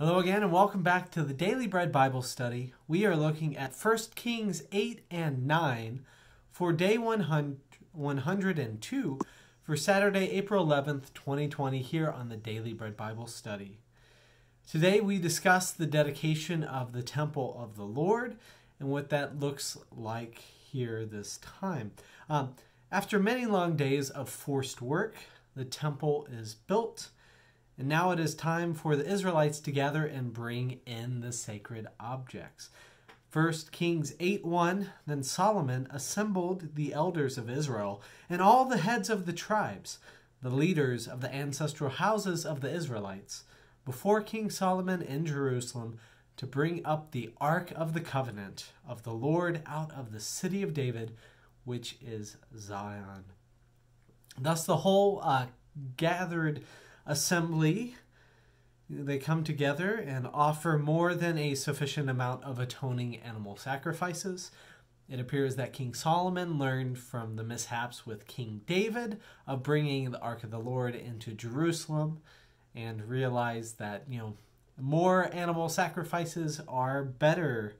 Hello again and welcome back to the Daily Bread Bible Study. We are looking at 1 Kings 8 and 9 for day 102 for Saturday, April 11th, 2020 here on the Daily Bread Bible Study. Today we discuss the dedication of the temple of the Lord and what that looks like here this time. After many long days of forced work, the temple is built. And now it is time for the Israelites to gather and bring in the sacred objects. 1 Kings 8:1, Then Solomon assembled the elders of Israel and all the heads of the tribes, the leaders of the ancestral houses of the Israelites, before King Solomon in Jerusalem to bring up the Ark of the Covenant of the Lord out of the city of David, which is Zion. Thus the whole gathered assembly, they come together and offer more than a sufficient amount of atoning animal sacrifices. It appears that King Solomon learned from the mishaps with King David of bringing the Ark of the Lord into Jerusalem and realized that, more animal sacrifices are better,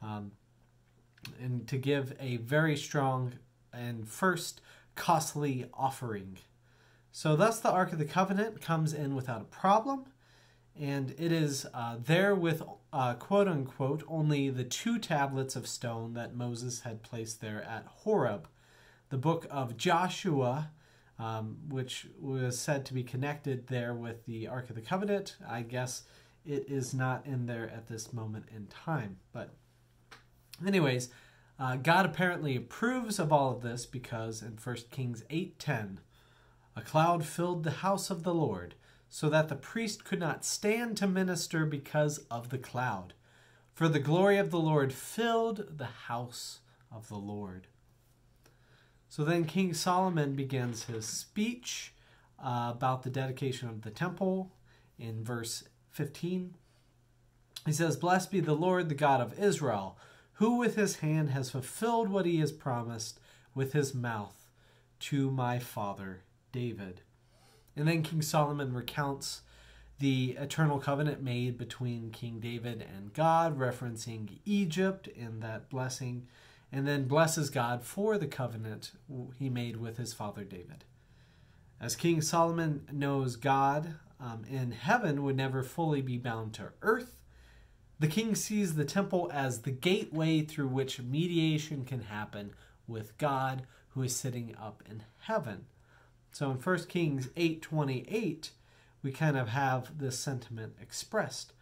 and to give a very strong and first costly offering. So thus the Ark of the Covenant comes in without a problem, and it is there with, quote-unquote, only the 2 tablets of stone that Moses had placed there at Horeb. The book of Joshua, which was said to be connected there with the Ark of the Covenant, I guess it is not in there at this moment in time. But anyways, God apparently approves of all of this because in 1 Kings 8:10, a cloud filled the house of the Lord, so that the priest could not stand to minister because of the cloud. For the glory of the Lord filled the house of the Lord. So then King Solomon begins his speech about the dedication of the temple in verse 15. He says, Blessed be the Lord, the God of Israel, who with his hand has fulfilled what he has promised with his mouth to my father David. And then King Solomon recounts the eternal covenant made between King David and God, referencing Egypt in that blessing, and then blesses God for the covenant he made with his father David. As King Solomon knows God in heaven would never fully be bound to earth, the king sees the temple as the gateway through which mediation can happen with God who is sitting up in heaven. So in 1 Kings 8:28, we kind of have this sentiment expressed.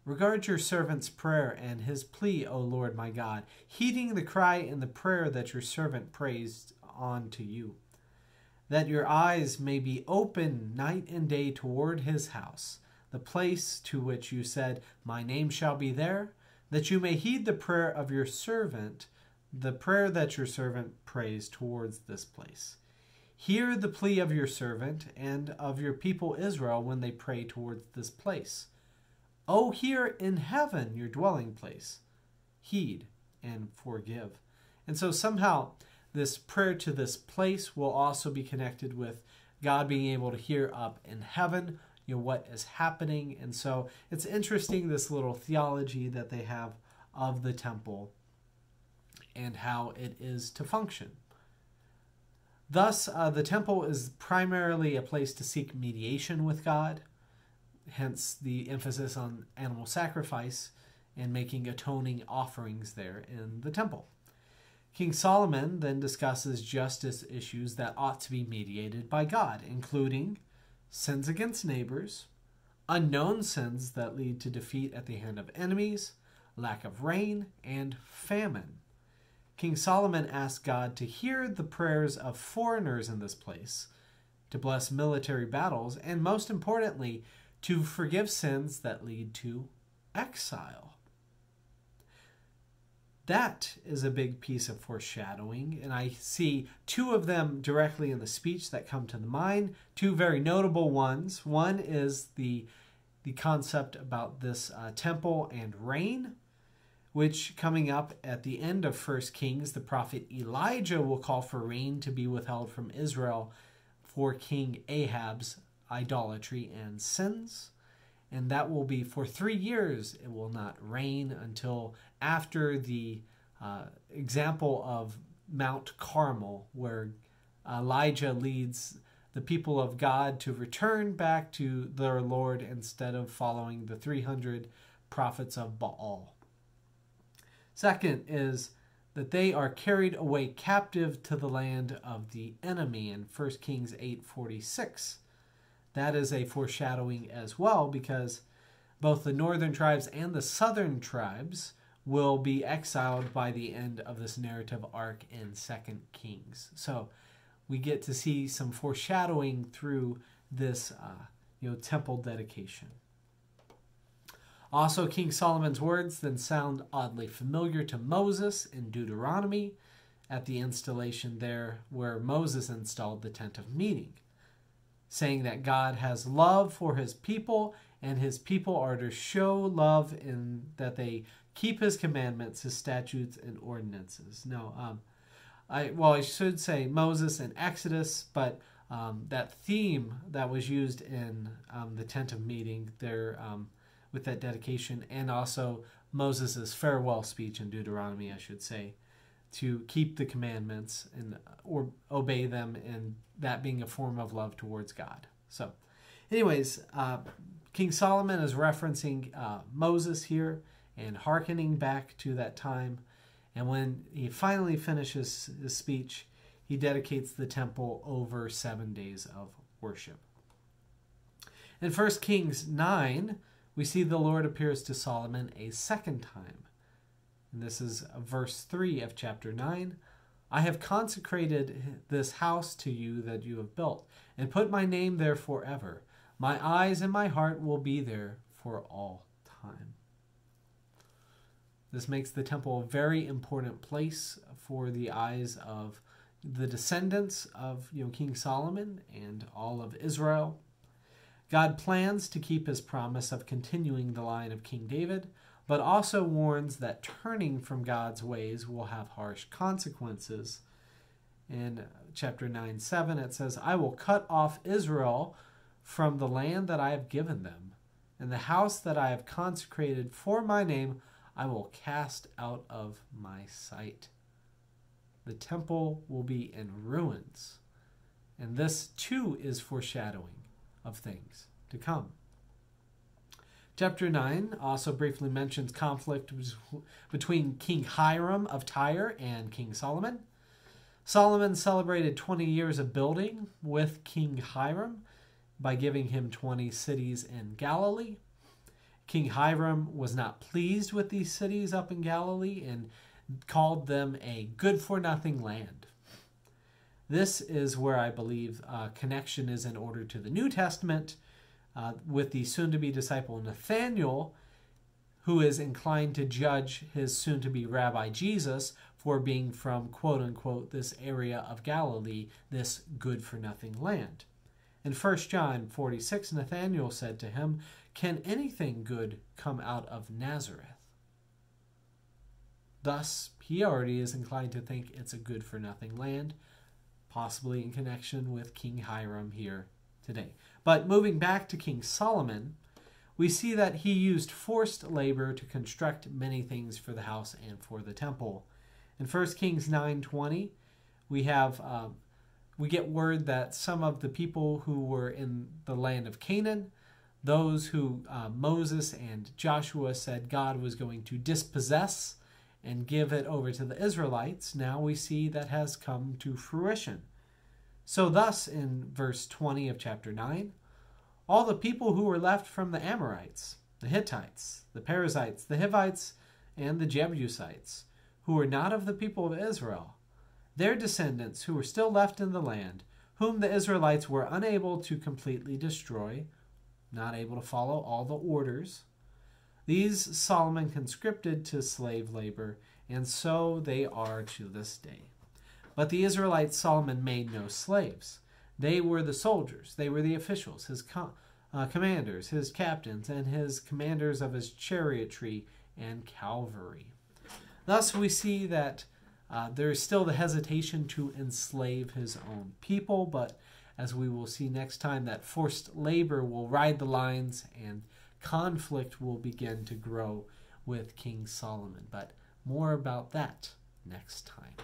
Regard your servant's prayer and his plea, O Lord my God, heeding the cry and the prayer that your servant prays on to you, that your eyes may be open night and day toward his house, the place to which you said, My name shall be there, that you may heed the prayer of your servant, the prayer that your servant prays towards this place. Hear the plea of your servant and of your people Israel when they pray towards this place. O hear in heaven your dwelling place. Heed and forgive. And so somehow this prayer to this place will also be connected with God being able to hear up in heaven, what is happening. And so it's interesting, this little theology that they have of the temple and how it is to function. Thus, the temple is primarily a place to seek mediation with God, hence the emphasis on animal sacrifice and making atoning offerings there in the temple. King Solomon then discusses justice issues that ought to be mediated by God, including sins against neighbors, unknown sins that lead to defeat at the hand of enemies, lack of rain, and famine. King Solomon asked God to hear the prayers of foreigners in this place, to bless military battles, and most importantly, to forgive sins that lead to exile. That is a big piece of foreshadowing, and I see 2 of them directly in the speech that come to the mind, 2 very notable ones. One is the concept about this temple and rain, which coming up at the end of 1 Kings, the prophet Elijah will call for rain to be withheld from Israel for King Ahab's idolatry and sins. and that will be for 3 years. It will not rain until after the example of Mount Carmel, where Elijah leads the people of God to return back to their Lord instead of following the 300 prophets of Baal. Second is that they are carried away captive to the land of the enemy in 1 Kings 8:46. That is a foreshadowing as well, because both the northern tribes and the southern tribes will be exiled by the end of this narrative arc in 2 Kings. So we get to see some foreshadowing through this temple dedication. Also, King Solomon's words then sound oddly familiar to Moses in Deuteronomy at the installation there where Moses installed the tent of meeting, saying that God has love for his people and his people are to show love in that they keep his commandments, his statutes, and ordinances. Now, I should say Moses in Exodus, but that theme that was used in the tent of meeting there with that dedication, and also Moses' farewell speech in Deuteronomy, I should say, to keep the commandments and or obey them, and that being a form of love towards God. So anyways, King Solomon is referencing Moses here and hearkening back to that time. And when he finally finishes his speech, he dedicates the temple over 7 days of worship. In 1 Kings 9, we see the Lord appears to Solomon a second time. And this is verse 3 of chapter 9. I have consecrated this house to you that you have built, and put my name there forever. My eyes and my heart will be there for all time. This makes the temple a very important place for the eyes of the descendants of King Solomon and all of Israel. God plans to keep his promise of continuing the line of King David, but also warns that turning from God's ways will have harsh consequences. In chapter 9:7, it says, I will cut off Israel from the land that I have given them, and the house that I have consecrated for my name I will cast out of my sight. The temple will be in ruins, and this too is foreshadowing of things to come. Chapter 9 also briefly mentions conflict between King Hiram of Tyre and King Solomon. Solomon celebrated 20 years of building with King Hiram by giving him 20 cities in Galilee. King Hiram was not pleased with these cities up in Galilee and called them a good-for-nothing land. This is where I believe connection is in order to the New Testament with the soon-to-be disciple Nathanael, who is inclined to judge his soon-to-be Rabbi Jesus for being from, quote-unquote, this area of Galilee, this good-for-nothing land. In 1 John 46, Nathanael said to him, can anything good come out of Nazareth? Thus, he already is inclined to think it's a good-for-nothing land, possibly in connection with King Hiram here today. But moving back to King Solomon, we see that he used forced labor to construct many things for the house and for the temple. In 1 Kings 9:20, we get word that some of the people who were in the land of Canaan, those who Moses and Joshua said God was going to dispossess and give it over to the Israelites, now we see that has come to fruition. So thus, in verse 20 of chapter 9, all the people who were left from the Amorites, the Hittites, the Perizzites, the Hivites, and the Jebusites, who were not of the people of Israel, their descendants who were still left in the land, whom the Israelites were unable to completely destroy, not able to follow all the orders, these Solomon conscripted to slave labor, and so they are to this day. But the Israelites Solomon made no slaves. They were the soldiers, they were the officials, his commanders, his captains, and his commanders of his chariotry and cavalry. Thus we see that there is still the hesitation to enslave his own people, but as we will see next time, that forced labor will ride the lines and conflict will begin to grow with King Solomon. But more about that next time.